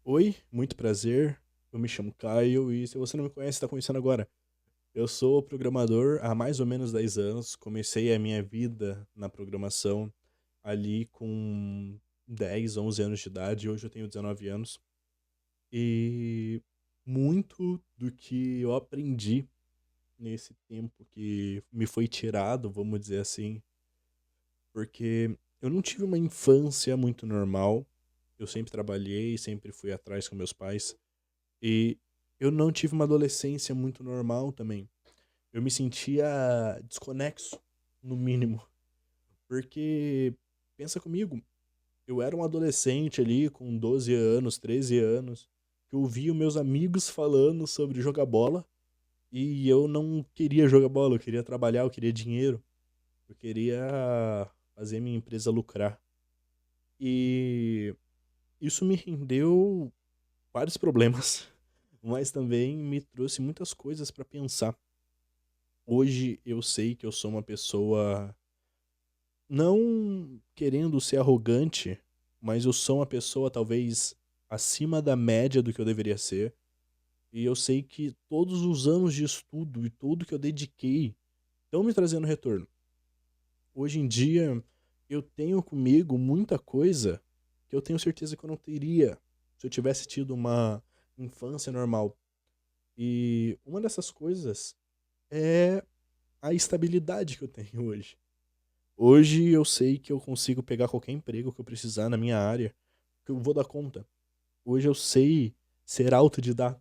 Oi, muito prazer. Eu me chamo Caio e se você não me conhece, está conhecendo agora. Eu sou programador há mais ou menos 10 anos. Comecei a minha vida na programação ali com 10, 11 anos de idade. Hoje eu tenho 19 anos. E muito do que eu aprendi nesse tempo que me foi tirado, vamos dizer assim, porque eu não tive uma infância muito normal. Eu sempre trabalhei, sempre fui atrás com meus pais. E eu não tive uma adolescência muito normal também. Eu me sentia desconexo, no mínimo. Porque, pensa comigo, eu era um adolescente ali com 12 anos, 13 anos, que eu ouvia meus amigos falando sobre jogar bola e eu não queria jogar bola, eu queria trabalhar, eu queria dinheiro, eu queria fazer minha empresa lucrar. E isso me rendeu vários problemas, mas também me trouxe muitas coisas pra pensar. Hoje eu sei que eu sou uma pessoa não querendo ser arrogante, mas eu sou uma pessoa talvez acima da média do que eu deveria ser. E eu sei que todos os anos de estudo e tudo que eu dediquei estão me trazendo retorno. Hoje em dia eu tenho comigo muita coisa que eu tenho certeza que eu não teria se eu tivesse tido uma infância normal. E uma dessas coisas é a estabilidade que eu tenho hoje. Hoje eu sei que eu consigo pegar qualquer emprego que eu precisar na minha área, que eu vou dar conta. Hoje eu sei ser autodidata.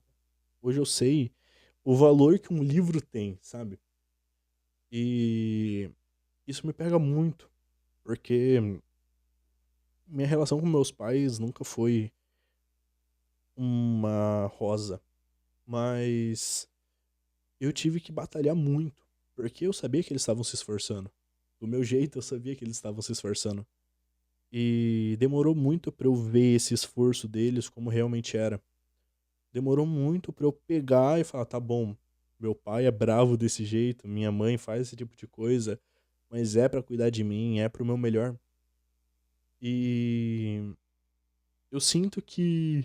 Hoje eu sei o valor que um livro tem, sabe? E isso me pega muito, porque minha relação com meus pais nunca foi uma rosa, mas eu tive que batalhar muito, porque eu sabia que eles estavam se esforçando. Do meu jeito, eu sabia que eles estavam se esforçando. E demorou muito pra eu ver esse esforço deles como realmente era. Demorou muito pra eu pegar e falar, tá bom, meu pai é bravo desse jeito, minha mãe faz esse tipo de coisa, mas é pra cuidar de mim, é pro meu melhor. E eu sinto que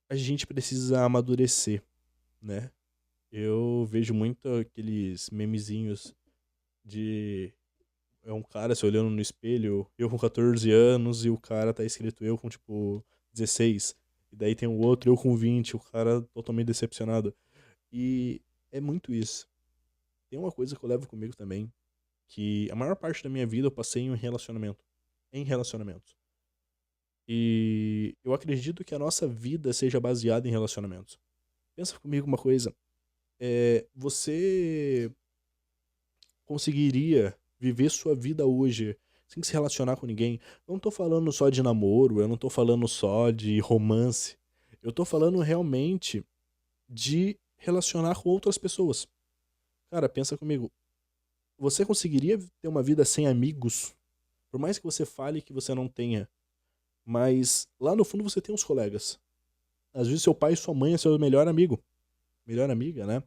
a gente precisa amadurecer, né? Eu vejo muito aqueles memezinhos de é um cara se olhando no espelho, eu com 14 anos e o cara tá escrito eu com tipo 16. E daí tem o outro, eu com 20, o cara totalmente decepcionado. E é muito isso. Tem uma coisa que eu levo comigo também, que a maior parte da minha vida eu passei em um relacionamento. Em relacionamentos. E eu acredito que a nossa vida seja baseada em relacionamentos. Pensa comigo uma coisa. Você conseguiria viver sua vida hoje sem se relacionar com ninguém? Não tô falando só de namoro, eu não tô falando só de romance. Eu tô falando realmente de relacionar com outras pessoas. Cara, pensa comigo. Você conseguiria ter uma vida sem amigos? Por mais que você fale que você não tenha, mas lá no fundo você tem uns colegas. Às vezes seu pai e sua mãe é seu melhor amigo, melhor amiga, né?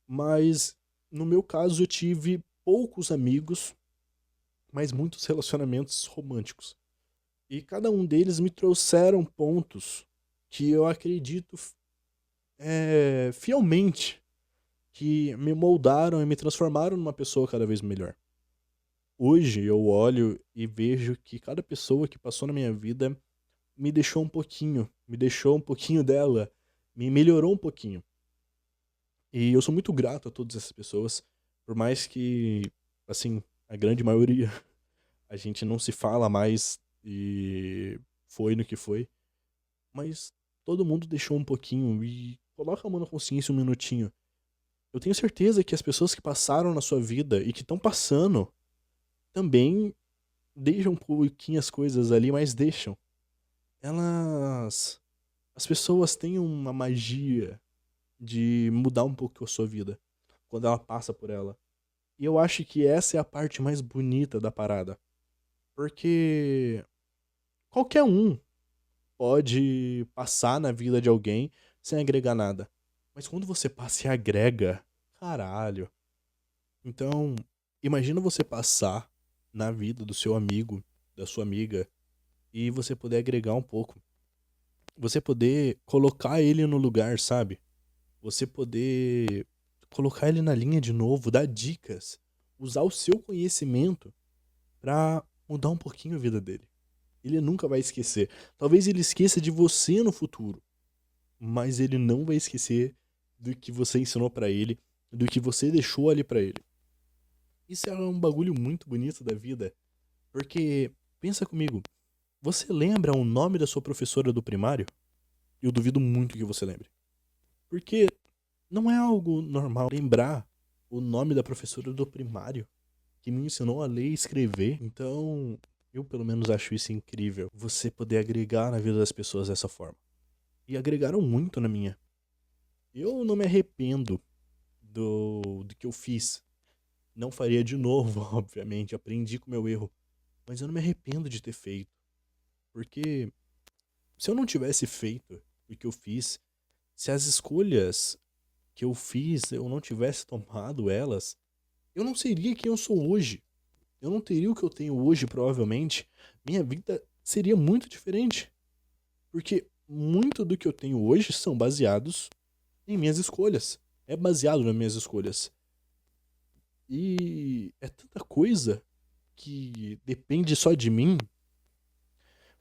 Mas no meu caso eu tive poucos amigos, mas muitos relacionamentos românticos. E cada um deles me trouxeram pontos que eu acredito fielmente que me moldaram e me transformaram numa pessoa cada vez melhor. Hoje eu olho e vejo que cada pessoa que passou na minha vida me deixou um pouquinho dela, me melhorou um pouquinho. E eu sou muito grato a todas essas pessoas, por mais que, assim, a grande maioria a gente não se fala mais e foi no que foi, mas todo mundo deixou um pouquinho e coloca a mão na consciência um minutinho. Eu tenho certeza que as pessoas que passaram na sua vida e que estão passando também deixam um pouquinho as coisas ali, mas deixam. Elas. As pessoas têm uma magia de mudar um pouco a sua vida quando ela passa por ela. E eu acho que essa é a parte mais bonita da parada. Porque qualquer um pode passar na vida de alguém sem agregar nada. Mas quando você passa e agrega, caralho. Então, imagina você passar na vida do seu amigo, da sua amiga, e você poder agregar um pouco. Você poder colocar ele no lugar, sabe? Você poder colocar ele na linha de novo, dar dicas, usar o seu conhecimento pra mudar um pouquinho a vida dele. Ele nunca vai esquecer. Talvez ele esqueça de você no futuro, mas ele não vai esquecer do que você ensinou pra ele, do que você deixou ali pra ele. Isso é um bagulho muito bonito da vida, porque pensa comigo, você lembra o nome da sua professora do primário? Eu duvido muito que você lembre. Porque não é algo normal lembrar o nome da professora do primário que me ensinou a ler e escrever. Então, eu pelo menos acho isso incrível. Você poder agregar na vida das pessoas dessa forma. E agregaram muito na minha. Eu não me arrependo do que eu fiz. Não faria de novo, obviamente. Aprendi com o meu erro. Mas eu não me arrependo de ter feito. Porque se eu não tivesse feito o que eu fiz, se as escolhas que eu fiz eu não tivesse tomado elas, eu não seria quem eu sou hoje. Eu não teria o que eu tenho hoje, provavelmente. Minha vida seria muito diferente. Porque muito do que eu tenho hoje são baseados em minhas escolhas. É baseado nas minhas escolhas. E é tanta coisa que depende só de mim.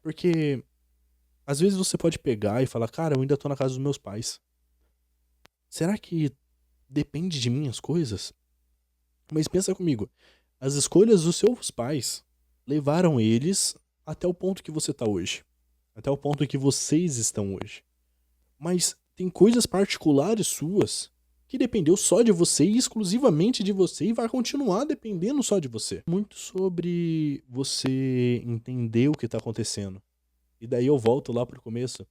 Porque às vezes você pode pegar e falar, cara, eu ainda tô na casa dos meus pais. Será que depende de mim as coisas? Mas pensa comigo, as escolhas dos seus pais levaram eles até o ponto que você tá hoje. Até o ponto que vocês estão hoje. Mas tem coisas particulares suas que dependeu só de você e exclusivamente de você e vai continuar dependendo só de você. Muito sobre você entender o que tá acontecendo. E daí eu volto lá pro começo.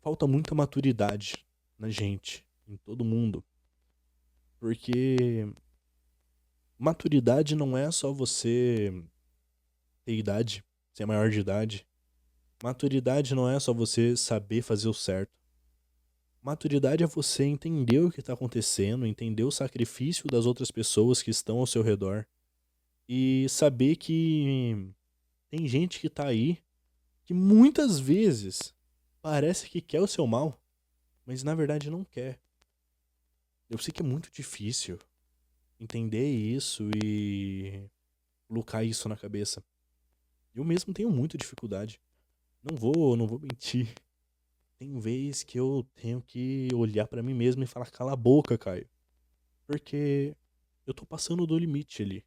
Falta muita maturidade na gente, em todo mundo. Porque maturidade não é só você ter idade, ser maior de idade. Maturidade não é só você saber fazer o certo. Maturidade é você entender o que está acontecendo, entender o sacrifício das outras pessoas que estão ao seu redor e saber que tem gente que tá aí que muitas vezes parece que quer o seu mal, mas na verdade não quer. Eu sei que é muito difícil entender isso e colocar isso na cabeça. Eu mesmo tenho muita dificuldade. Não vou mentir. Tem vez que eu tenho que olhar pra mim mesmo e falar, cala a boca, Caio. Porque eu tô passando do limite ali.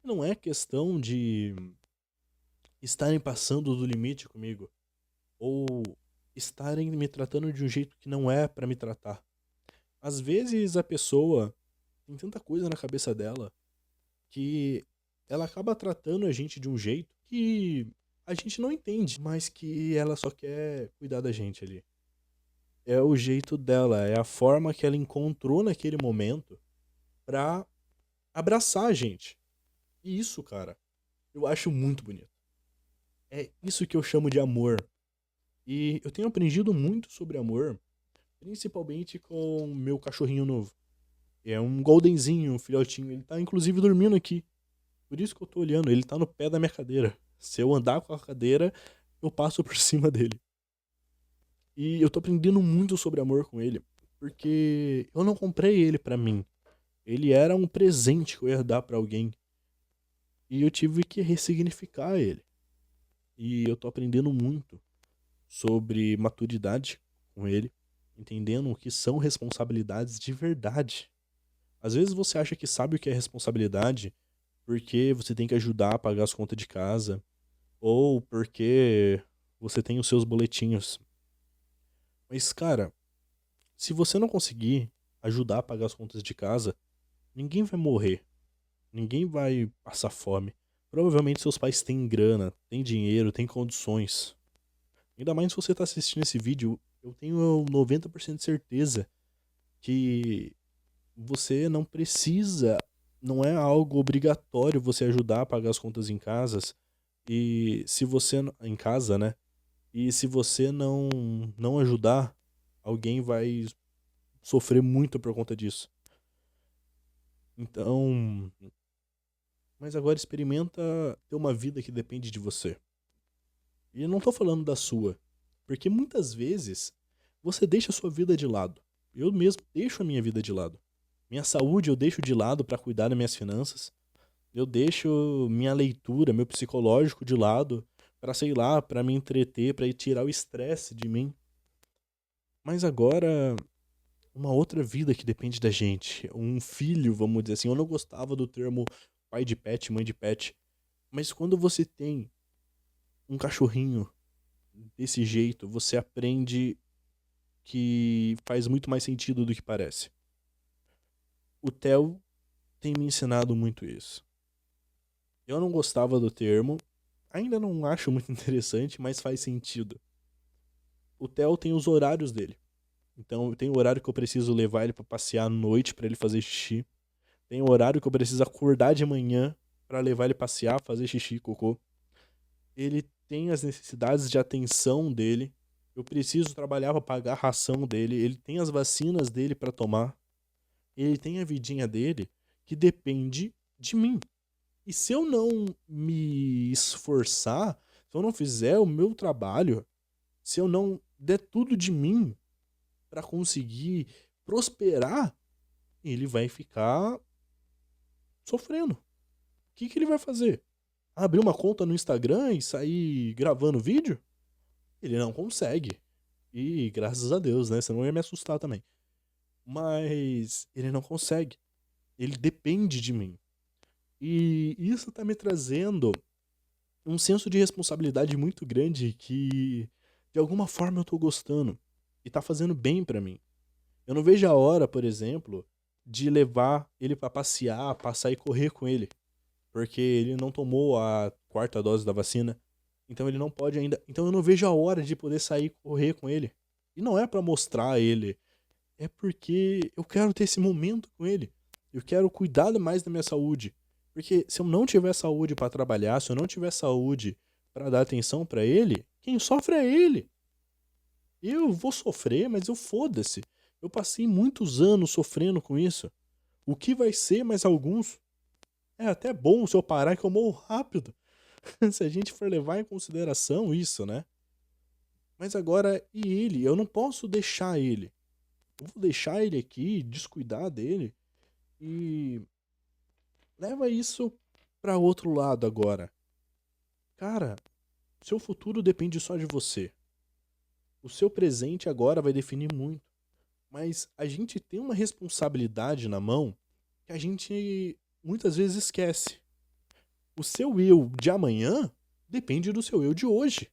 Não é questão de estarem passando do limite comigo. Ou estarem me tratando de um jeito que não é pra me tratar. Às vezes a pessoa tem tanta coisa na cabeça dela que ela acaba tratando a gente de um jeito que a gente não entende, mas que ela só quer cuidar da gente ali. É o jeito dela, é a forma que ela encontrou naquele momento pra abraçar a gente. E isso, cara, eu acho muito bonito. É isso que eu chamo de amor. E eu tenho aprendido muito sobre amor, principalmente com meu cachorrinho novo. É um goldenzinho, um filhotinho. Ele tá inclusive dormindo aqui. Por isso que eu tô olhando, ele tá no pé da minha cadeira. Se eu andar com a cadeira, eu passo por cima dele. E eu tô aprendendo muito sobre amor com ele, porque eu não comprei ele pra mim. Ele era um presente que eu ia dar pra alguém. E eu tive que ressignificar ele. E eu tô aprendendo muito sobre maturidade com ele, entendendo o que são responsabilidades de verdade. Às vezes você acha que sabe o que é responsabilidade porque você tem que ajudar a pagar as contas de casa, ou porque você tem os seus boletinhos. Mas, cara, se você não conseguir ajudar a pagar as contas de casa, ninguém vai morrer. Ninguém vai passar fome. Provavelmente seus pais têm grana, têm dinheiro, têm condições. Ainda mais se você está assistindo esse vídeo, eu tenho 90% de certeza que você não precisa, não é algo obrigatório você ajudar a pagar as contas em casas. E se você em casa, né? E se você não ajudar, alguém vai sofrer muito por conta disso. Então, mas agora experimenta ter uma vida que depende de você. E eu não tô falando da sua. Porque muitas vezes você deixa a sua vida de lado. Eu mesmo deixo a minha vida de lado. Minha saúde eu deixo de lado para cuidar das minhas finanças. Eu deixo minha leitura, meu psicológico de lado para, sei lá, para me entreter, para tirar o estresse de mim. Mas agora, uma outra vida que depende da gente, um filho, vamos dizer assim. Eu não gostava do termo pai de pet, mãe de pet, mas quando você tem um cachorrinho desse jeito, você aprende que faz muito mais sentido do que parece. O Theo tem me ensinado muito isso. Eu não gostava do termo, ainda não acho muito interessante, mas faz sentido. O Theo tem os horários dele. Então, tem o horário que eu preciso levar ele pra passear à noite pra ele fazer xixi. Tem o horário que eu preciso acordar de manhã pra levar ele passear, fazer xixi, cocô. Ele tem as necessidades de atenção dele. Eu preciso trabalhar pra pagar a ração dele. Ele tem as vacinas dele pra tomar. Ele tem a vidinha dele que depende de mim. E se eu não me esforçar, se eu não fizer o meu trabalho, se eu não der tudo de mim pra conseguir prosperar, ele vai ficar sofrendo. O que ele vai fazer? Abrir uma conta no Instagram e sair gravando vídeo? Ele não consegue. E graças a Deus, né? Senão eu ia me assustar também. Mas ele não consegue. Ele depende de mim. E isso tá me trazendo um senso de responsabilidade muito grande que, de alguma forma, eu tô gostando. E tá fazendo bem pra mim. Eu não vejo a hora, por exemplo, de levar ele pra passear, passar e correr com ele. Porque ele não tomou a quarta dose da vacina. Então ele não pode ainda. Então eu não vejo a hora de poder sair e correr com ele. E não é pra mostrar a ele. É porque eu quero ter esse momento com ele. Eu quero cuidar mais da minha saúde. Porque se eu não tiver saúde pra trabalhar, se eu não tiver saúde pra dar atenção pra ele, quem sofre é ele. Eu vou sofrer, mas eu foda-se. Eu passei muitos anos sofrendo com isso. O que vai ser mais alguns? É até bom se eu parar que eu morro rápido. Se a gente for levar em consideração isso, né? Mas agora, e ele? Eu não posso deixar ele. Eu vou deixar ele aqui, descuidar dele e leva isso pra outro lado agora. Cara, seu futuro depende só de você. O seu presente agora vai definir muito. Mas a gente tem uma responsabilidade na mão que a gente muitas vezes esquece. O seu eu de amanhã depende do seu eu de hoje.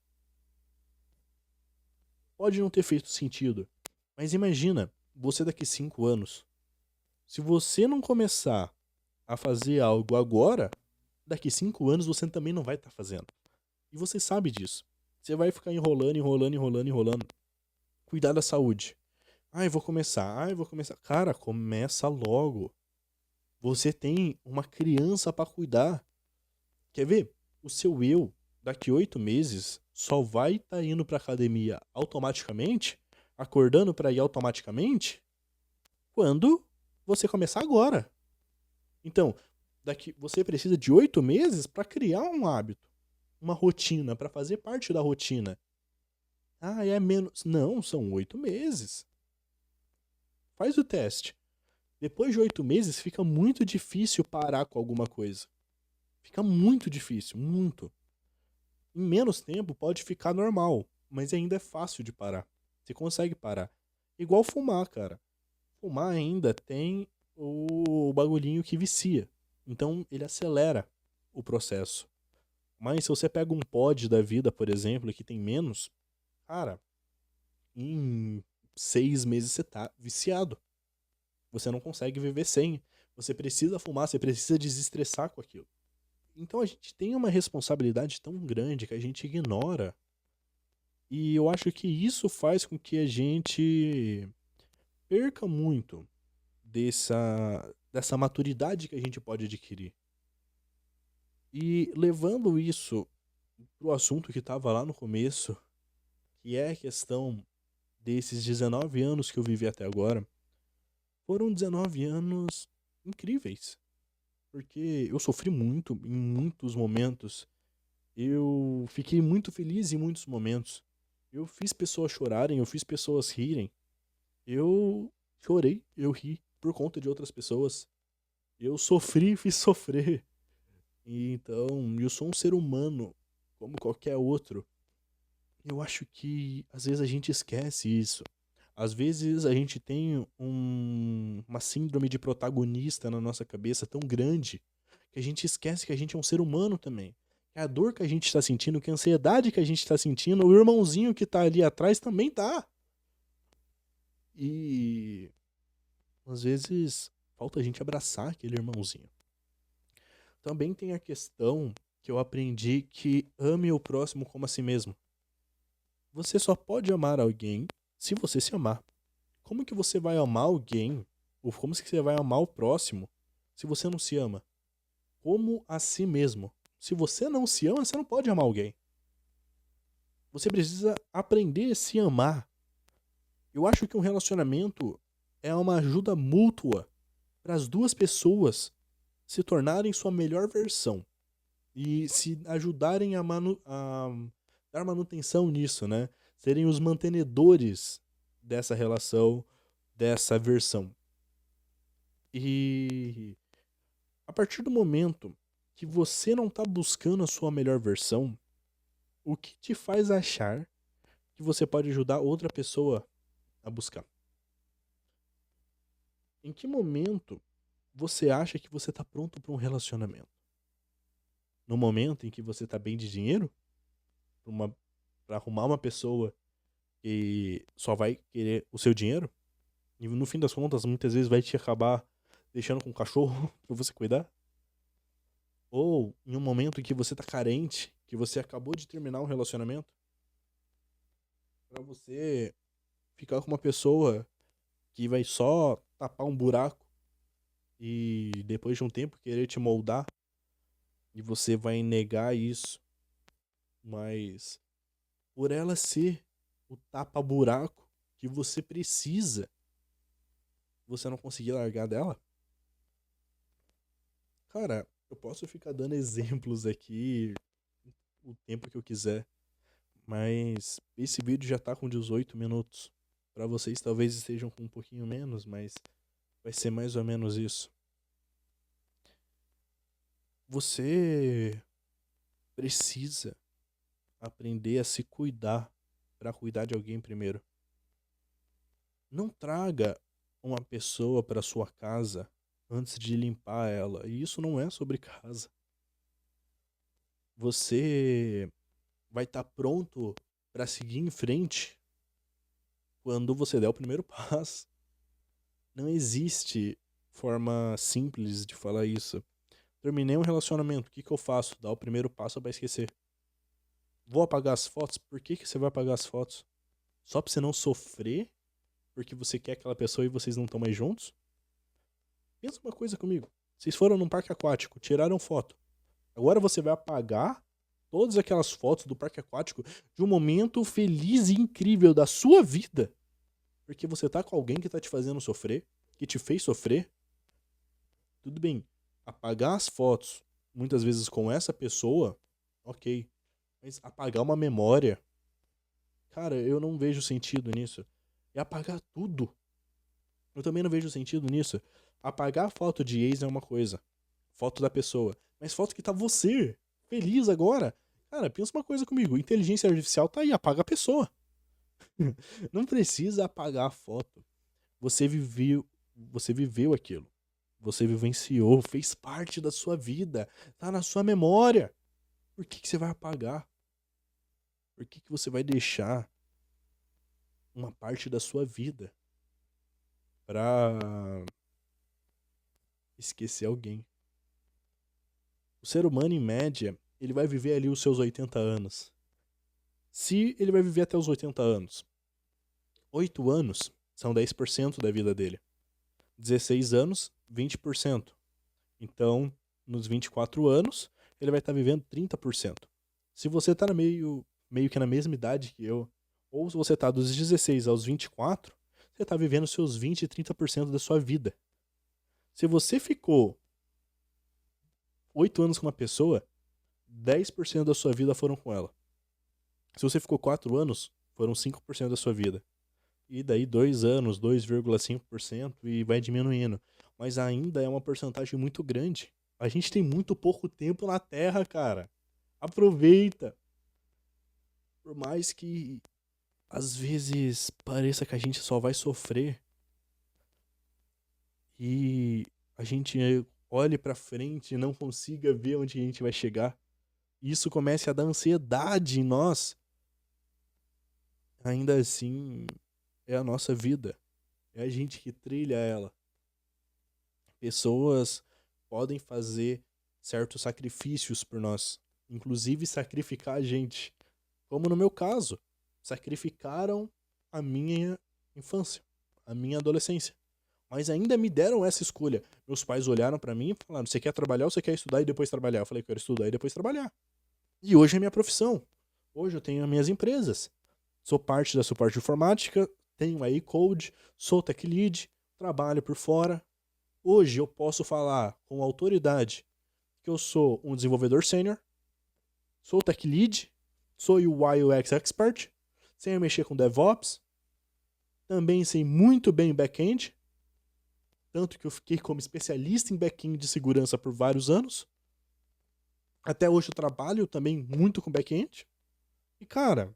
Pode não ter feito sentido, mas imagina você daqui 5 anos. Se você não começar a fazer algo agora, daqui 5 anos você também não vai estar fazendo. E você sabe disso. Você vai ficar enrolando, enrolando, enrolando, enrolando. Cuidar da saúde. Ai, vou começar. Ai, vou começar. Cara, começa logo. Você tem uma criança pra cuidar. Quer ver? O seu eu, daqui 8 meses, só vai estar indo pra academia automaticamente, acordando pra ir automaticamente, quando você começar agora. Então, daqui você precisa de 8 meses pra criar um hábito, uma rotina, pra fazer parte da rotina. Ah, é menos. Não, são 8 meses. Faz o teste. Depois de 8 meses, fica muito difícil parar com alguma coisa. Fica muito difícil, muito. Em menos tempo pode ficar normal, mas ainda é fácil de parar. Você consegue parar. Igual fumar, cara. Fumar ainda tem o bagulhinho que vicia. Então ele acelera o processo. Mas se você pega um pod da vida, por exemplo, que tem menos, cara, em 6 meses você tá viciado. Você não consegue viver sem. Você precisa fumar, você precisa desestressar com aquilo. Então a gente tem uma responsabilidade tão grande que a gente ignora. E eu acho que isso faz com que a gente perca muito dessa maturidade que a gente pode adquirir. E levando isso pro assunto que estava lá no começo, que é a questão desses 19 anos que eu vivi até agora, foram 19 anos incríveis. Porque eu sofri muito em muitos momentos. Eu fiquei muito feliz em muitos momentos. Eu fiz pessoas chorarem, eu fiz pessoas rirem. Eu chorei, eu ri por conta de outras pessoas. Eu sofri e fiz sofrer. E então, eu sou um ser humano, como qualquer outro. Eu acho que às vezes a gente esquece isso. Às vezes a gente tem uma síndrome de protagonista na nossa cabeça tão grande que a gente esquece que a gente é um ser humano também. Que a dor que a gente está sentindo, que a ansiedade que a gente está sentindo, o irmãozinho que tá ali atrás também tá. E às vezes falta a gente abraçar aquele irmãozinho. Também tem a questão que eu aprendi que ame o próximo como a si mesmo. Você só pode amar alguém se você se amar. Como que você vai amar alguém, ou como que você vai amar o próximo, se você não se ama? Como a si mesmo. Se você não se ama, você não pode amar alguém. Você precisa aprender a se amar. Eu acho que um relacionamento é uma ajuda mútua para as duas pessoas se tornarem sua melhor versão e se ajudarem a dar manutenção nisso, né? Serem os mantenedores dessa relação, dessa versão. E a partir do momento que você não tá buscando a sua melhor versão, o que te faz achar que você pode ajudar outra pessoa a buscar? Em que momento você acha que você tá pronto para um relacionamento? No momento em que você tá bem de dinheiro? Pra arrumar uma pessoa que só vai querer o seu dinheiro? E no fim das contas, muitas vezes vai te acabar deixando com um cachorro pra você cuidar? Ou em um momento em que você tá carente, que você acabou de terminar um relacionamento, pra você ficar com uma pessoa que vai só tapar um buraco e depois de um tempo querer te moldar e você vai negar isso, mas por ela ser o tapa-buraco que você precisa, você não conseguir largar dela? Cara, eu posso ficar dando exemplos aqui o tempo que eu quiser, mas esse vídeo já tá com 18 minutos. Pra vocês talvez estejam com um pouquinho menos, mas vai ser mais ou menos isso. Você precisa aprender a se cuidar para cuidar de alguém primeiro. Não traga uma pessoa para sua casa antes de limpar ela. E isso não é sobre casa. Você vai estar pronto para seguir em frente quando você der o primeiro passo. Não existe forma simples de falar isso. Terminei um relacionamento, o que que eu faço? Dar o primeiro passo para esquecer. Vou apagar as fotos? Por que que você vai apagar as fotos? Só pra você não sofrer? Porque você quer aquela pessoa e vocês não estão mais juntos? Pensa uma coisa comigo. Vocês foram num parque aquático, tiraram foto. Agora você vai apagar todas aquelas fotos do parque aquático de um momento feliz e incrível da sua vida. Porque você tá com alguém que tá te fazendo sofrer, que te fez sofrer. Tudo bem, apagar as fotos, muitas vezes com essa pessoa, ok. Mas apagar uma memória, cara, eu não vejo sentido nisso. E apagar tudo, eu também não vejo sentido nisso. Apagar a foto de ex é uma coisa, foto da pessoa. Mas foto que tá você, feliz agora. Cara, pensa uma coisa comigo, inteligência artificial tá aí, apaga a pessoa. Não precisa apagar a foto. Você viveu aquilo. Você vivenciou, fez parte da sua vida, tá na sua memória. Por que que você vai apagar? Por que que você vai deixar uma parte da sua vida pra esquecer alguém? O ser humano, em média, ele vai viver ali os seus 80 anos. Se ele vai viver até os 80 anos, 8 anos são 10% da vida dele. 16 anos, 20%. Então, nos 24 anos, ele vai estar vivendo 30%. Se você tá meio que na mesma idade que eu, ou se você tá dos 16 aos 24, você tá vivendo seus 20 e 30% da sua vida. Se você ficou 8 anos com uma pessoa, 10% da sua vida foram com ela. Se você ficou 4 anos, foram 5% da sua vida. E daí 2 anos, 2,5% e vai diminuindo. Mas ainda é uma porcentagem muito grande. A gente tem muito pouco tempo na Terra, cara. Aproveita. Por mais que às vezes pareça que a gente só vai sofrer e a gente olhe pra frente e não consiga ver onde a gente vai chegar, e isso comece a dar ansiedade em nós, ainda assim é a nossa vida. É a gente que trilha ela. Pessoas podem fazer certos sacrifícios por nós, inclusive sacrificar a gente. Como no meu caso, sacrificaram a minha infância, a minha adolescência. Mas ainda me deram essa escolha. Meus pais olharam pra mim e falaram: você quer trabalhar ou você quer estudar e depois trabalhar? Eu falei: quero estudar e depois trabalhar. E hoje é minha profissão. Hoje eu tenho as minhas empresas. Sou parte da suporte informática, tenho aí code, sou tech lead, trabalho por fora. Hoje eu posso falar com autoridade que eu sou um desenvolvedor sênior, sou tech lead, sou UI UX expert, sei mexer com DevOps, também sei muito bem back-end, tanto que eu fiquei como especialista em back-end de segurança por vários anos. Até hoje eu trabalho também muito com back-end. E cara,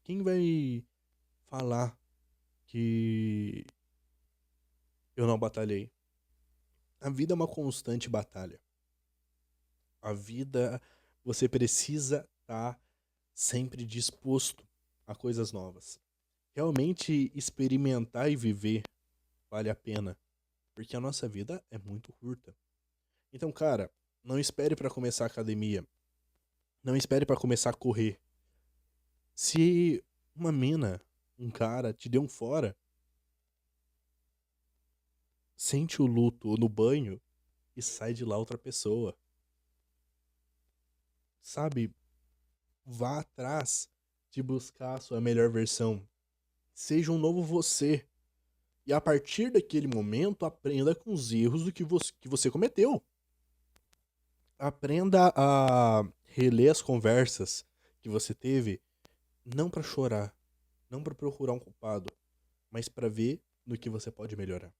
quem vai falar que eu não batalhei? A vida é uma constante batalha. A vida, você precisa estar sempre disposto a coisas novas. Realmente experimentar e viver vale a pena, porque a nossa vida é muito curta. Então, cara, não espere pra começar a academia, não espere pra começar a correr. Se uma mina, um cara te deu um fora, sente o luto no banho e sai de lá outra pessoa. Sabe? Vá atrás de buscar a sua melhor versão. Seja um novo você. E a partir daquele momento, aprenda com os erros do que você cometeu. Aprenda a reler as conversas que você teve, não pra chorar, não pra procurar um culpado, mas pra ver no que você pode melhorar.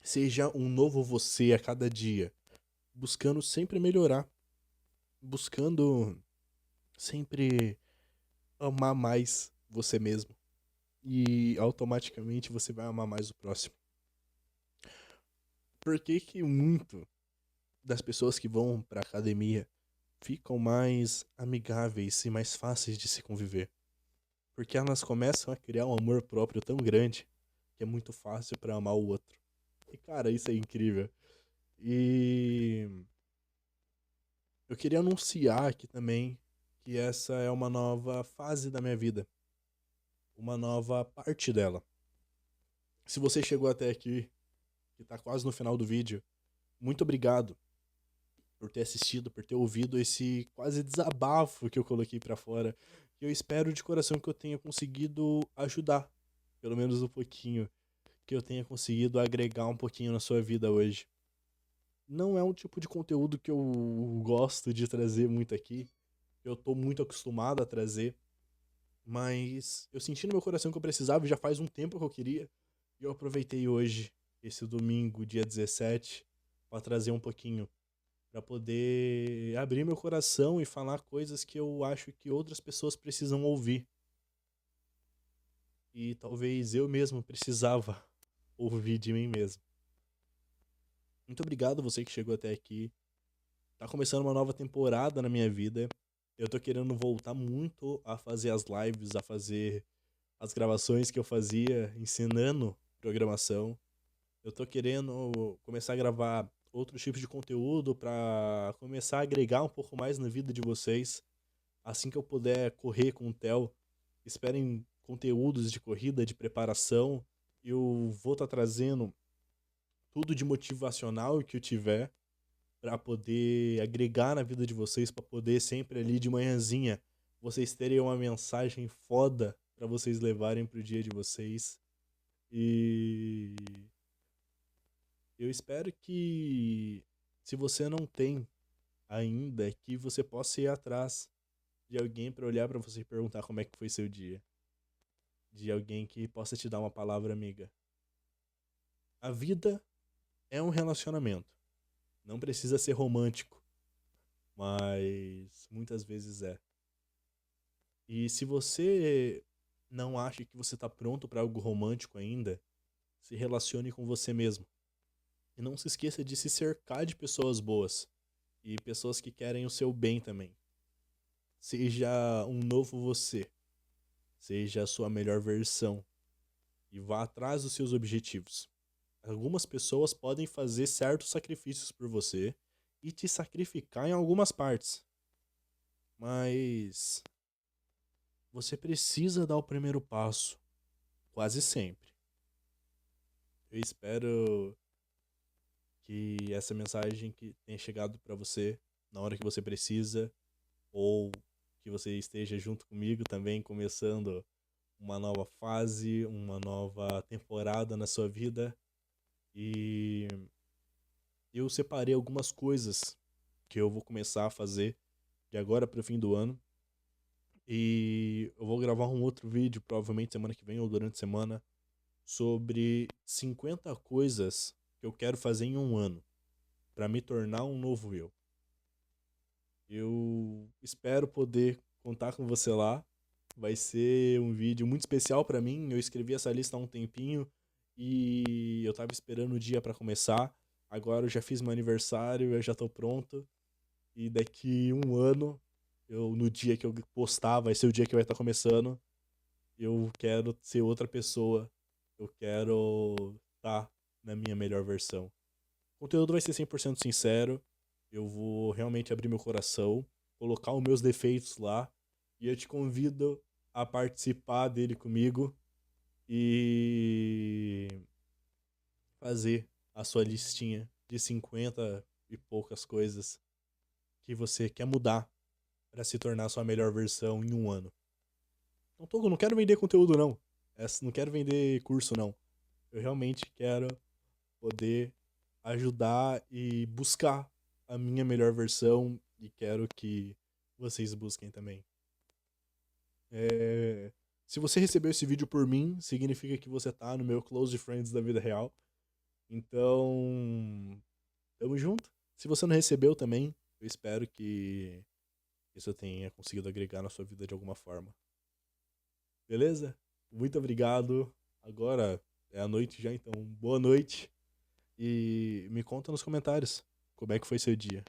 Seja um novo você a cada dia, buscando sempre melhorar, buscando sempre amar mais você mesmo. E automaticamente você vai amar mais o próximo. Por que que muito das pessoas que vão pra academia ficam mais amigáveis e mais fáceis de se conviver? Porque elas começam a criar um amor próprio tão grande que é muito fácil pra amar o outro. E cara, isso é incrível. E eu queria anunciar aqui também que essa é uma nova fase da minha vida, uma nova parte dela. Se você chegou até aqui, que tá quase no final do vídeo, muito obrigado por ter assistido, por ter ouvido esse quase desabafo que eu coloquei pra fora. E eu espero de coração que eu tenha conseguido ajudar, pelo menos um pouquinho, que eu tenha conseguido agregar um pouquinho na sua vida hoje. Não é um tipo de conteúdo que eu gosto de trazer muito aqui, eu tô muito acostumado a trazer, mas eu senti no meu coração que eu precisava e já faz um tempo que eu queria, e eu aproveitei hoje, esse domingo, dia 17, pra trazer um pouquinho, pra poder abrir meu coração e falar coisas que eu acho que outras pessoas precisam ouvir. E talvez eu mesmo precisava ouvir de mim mesmo. Muito obrigado você que chegou até aqui. Tá começando uma nova temporada na minha vida. Eu tô querendo voltar muito a fazer as lives, a fazer as gravações que eu fazia ensinando programação. Eu tô querendo começar a gravar outros tipos de conteúdo pra começar a agregar um pouco mais na vida de vocês. Assim que eu puder correr com o Theo, esperem conteúdos de corrida, de preparação. Eu vou estar trazendo tudo de motivacional que eu tiver para poder agregar na vida de vocês, para poder sempre ali de manhãzinha vocês terem uma mensagem foda para vocês levarem pro dia de vocês. E eu espero que se você não tem ainda, que você possa ir atrás, de alguém pra olhar pra você e perguntar como é que foi seu dia. De alguém que possa te dar uma palavra amiga. A vida é um relacionamento. Não precisa ser romântico, mas muitas vezes é. E se você não acha que você tá pronto pra algo romântico ainda, se relacione com você mesmo. E não se esqueça de se cercar de pessoas boas e pessoas que querem o seu bem também. Seja um novo você, seja a sua melhor versão e vá atrás dos seus objetivos. Algumas pessoas podem fazer certos sacrifícios por você e te sacrificar em algumas partes, mas você precisa dar o primeiro passo, quase sempre. Eu espero que essa mensagem que tenha chegado para você na hora que você precisa, ou que você esteja junto comigo também, começando uma nova fase, uma nova temporada na sua vida. E eu separei algumas coisas que eu vou começar a fazer de agora para o fim do ano. E eu vou gravar um outro vídeo, provavelmente semana que vem ou durante a semana, sobre 50 coisas que eu quero fazer em um ano para me tornar um novo eu. Eu espero poder contar com você lá. Vai ser um vídeo muito especial para mim. Eu escrevi essa lista há um tempinho e eu tava esperando o dia para começar. Agora eu já fiz meu aniversário, eu já tô pronto. E daqui um ano, no dia que eu postar, vai ser o dia que vai estar começando. Eu quero ser outra pessoa. Eu quero estar na minha melhor versão. O conteúdo vai ser 100% sincero. Eu vou realmente abrir meu coração, colocar os meus defeitos lá. E eu te convido a participar dele comigo e fazer a sua listinha de 50 e poucas coisas que você quer mudar para se tornar a sua melhor versão em um ano. Não quero vender conteúdo, não. Não quero vender curso, não. Eu realmente quero poder ajudar e buscar a minha melhor versão e quero que vocês busquem também. Se você recebeu esse vídeo por mim, significa que você tá no meu Close Friends da vida real. Então, tamo junto. Se você não recebeu também, eu espero que isso tenha conseguido agregar na sua vida de alguma forma. Beleza? Muito obrigado. Agora é a noite já, então boa noite. E me conta nos comentários como é que foi seu dia.